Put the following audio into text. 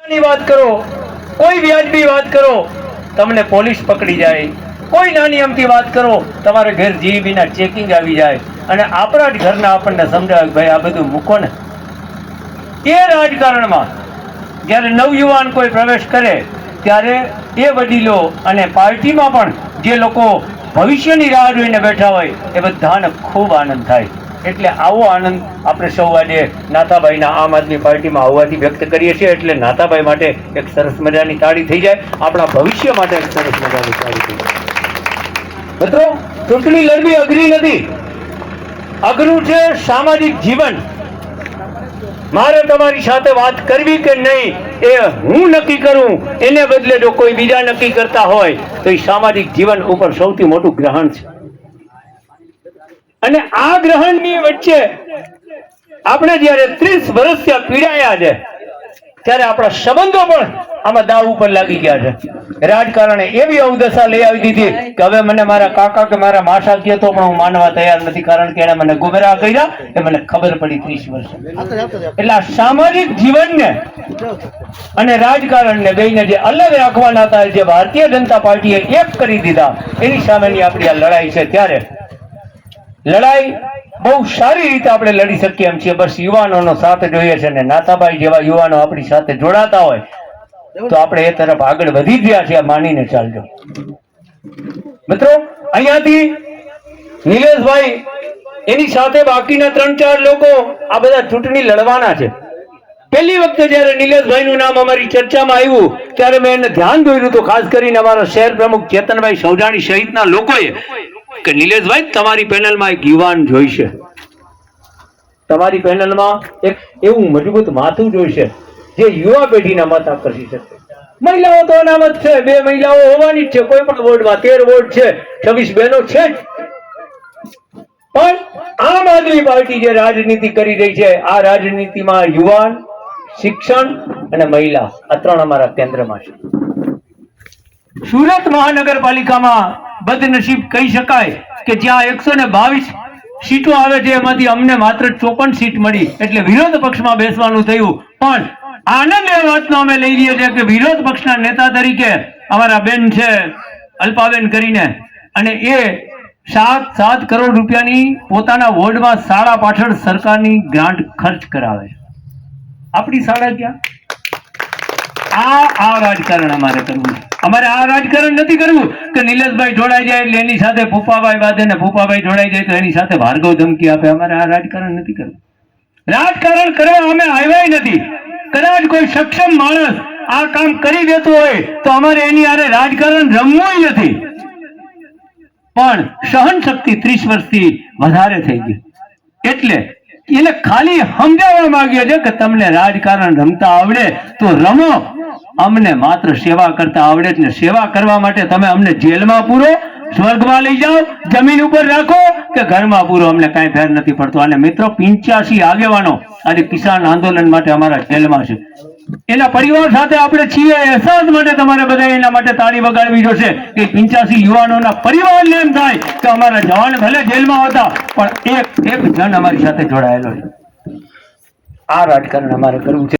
વાત કરો, કોઈ વ્યાજબી વાત કરો, તમને પોલીસ પકડી જાય. કોઈ નાની અમથી વાત કરો, તમારે ઘર જીબીના ચેકિંગ આવી જાય. અને આપણા જ ઘરના આપણને સમજાવે ભાઈ આ બધું મૂકો ને. એ રાજકારણમાં જ્યારે નવયુવાન કોઈ પ્રવેશ કરે ત્યારે એ વડીલો અને પાર્ટીમાં પણ જે લોકો ભવિષ્યની રાહ જોઈને બેઠા હોય એ બધાને ખૂબ આનંદ થાય. એટલે આવો આનંદ આપણે સૌ આજે નાથાભાઈના આમ આદમી પાર્ટીમાં આવવાથી વ્યક્ત કરીએ છીએ. એટલે નાથાભાઈ માટે એક સરસ મજાની તાળી થઈ જાય, આપણા ભવિષ્ય માટે એક સરસ મજાની તાળી થઈ જાય. મિત્રો, ચૂંટણી લડવી અઘરી નથી, અઘરું છે સામાજિક જીવન. મારે તમારી સાથે વાત કરવી કે નહીં એ હું નક્કી કરું, એને બદલે જો કોઈ બીજા નક્કી કરતા હોય તો એ સામાજિક જીવન ઉપર સૌથી મોટું ગ્રહણ છે. અને આ ગ્રહણની વચ્ચે આપણે જયારે 30 વર્ષથી પીડાયા છે ત્યારે આપણા સંબંધો પણ આમાં દાવ ઉપર લાગી ગયા છે. રાજકારણે એવી અવદશા લઈ આવી દીધી કે હવે મને મારા કાકા કે મારા માસા કહે તો પણ હું માનવા તૈયાર નથી, કારણ કે એને મને ગુમરાહ કર્યા એ મને ખબર પડી 30 વર્ષે. એટલે આ સામાજિક જીવનને અને રાજકારણને બેયને જે અલગ રાખવાના હતા, જે ભારતીય જનતા પાર્ટીએ એક કરી દીધા, એની સામેની આપણી આ લડાઈ છે. ત્યારે લડાઈ બહુ સારી રીતે આપણે લડી શકીએ એમ છીએ, બસ યુવાનોનો સાથ જોઈએ છે. અને નાથાભાઈ જેવા યુવાનો આપણી સાથે જોડાતા હોય તો આપણે એ તરફ આગળ વધી ગયા છે, માનીને ચાલજો. મિત્રો, અહીંયાથી નિલેશભાઈ એની સાથે બાકીના 3-4 લોકો આ બધા ચૂંટણી લડવાના છે. પહેલી વખતે જયારે નિલેશભાઈનું નામ અમારી ચર્ચામાં આવ્યું ત્યારે મેં એને ધ્યાન દોર્યું હતું, ખાસ કરીને અમારા શહેર પ્રમુખ ચેતનભાઈ સૌજાણી સહિતના લોકોએ, કે નિલેશભાઈ તમારી પેનલમાં એક યુવાન જોઈશે, તમારી પેનલમાં એક એવું મજબૂત માથું જોઈશે જે યુવા પેઢીના મત આકર્ષી શકે. મહિલાઓ તો અનામત છે, 2 મહિલાઓ હોવાની જ છે કોઈ પણ વોર્ડમાં, 13 વોર્ડ છે, 26 બહેનો છે જ. પણ આમ આદમી પાર્ટી જે રાજનીતિ કરી રહી છે, આ રાજનીતિમાં યુવાન, શિક્ષણ અને મહિલા આ 3 અમારા કેન્દ્રમાં છે. સુરત મહાનગરપાલિકામાં બદનસીબ કહી શકાય કે જ્યાં 122 સીટો આવે છે એમાંથી અમને માત્ર 54 સીટ મળી, એટલે વિરોધ પક્ષમાં બેસવાનું થયું. પણ આનંદ એ વાતનો અમે લઈ લઈએ છીએ કે વિરોધ પક્ષના નેતા તરીકે અમારા બેન છે અલ્પાબેન કરીને, અને એ 7 કરોડ રૂપિયાની પોતાના વોર્ડમાં શાળા પાછળ સરકારની ગ્રાન્ટ ખર્ચ કરાવે છે. આપણી શાળા ક્યાં? આ રાજકારણ અમારે કરવું. અમારે આ રાજકારણ નથી કરવું કે નિલેશભાઈ જોડાઈ જાય એટલે એની સાથે ભૂપાભાઈ બાંધે ને ભૂપાભાઈ જોડાઈ જાય તો એની સાથે ભાર્ગવ ધમકી આપે. અમારે આ રાજકારણ નથી કરવું. રાજકારણ કરવા અમે આવ્યા નથી. કદાચ કોઈ સક્ષમ માણસ આ કામ કરી દેતો હોય તો અમારે એની આરે રાજકારણ રમવું નથી. પણ સહન શક્તિ 30 વર્ષથી વધારે થઈ ગઈ, એટલે એને ખાલી સમજાવવા માંગીએ છે કે તમને રાજકારણ રમતા આવડે તો રમો, અમને માત્ર સેવા કરતા આવડે છે. સેવા કરવા માટે તમે અમને જેલમાં પૂરો, સ્વર્ગમાં લઈ જાઓ, જમીન ઉપર રાખો કે ઘરમાં પૂરો, અમને કાંઈ ફેર નથી પડતો. અને મિત્રો, 85 આગેવાનો આજે કિસાન આંદોલન માટે અમારા જેલમાં છે. એના પરિવાર સાથે આપણે છીએ, અહેસાસ માટે તમારે બધા એના માટે તાળી વગાડવી જોશે કે 85 યુવાનોના પરિવારને એમ થાય કે અમારા જવાન ભલે જેલમાં હતા પણ એક જન અમારી સાથે જોડાયેલો છે. આ રાજકારણ અમારે કરવું છે.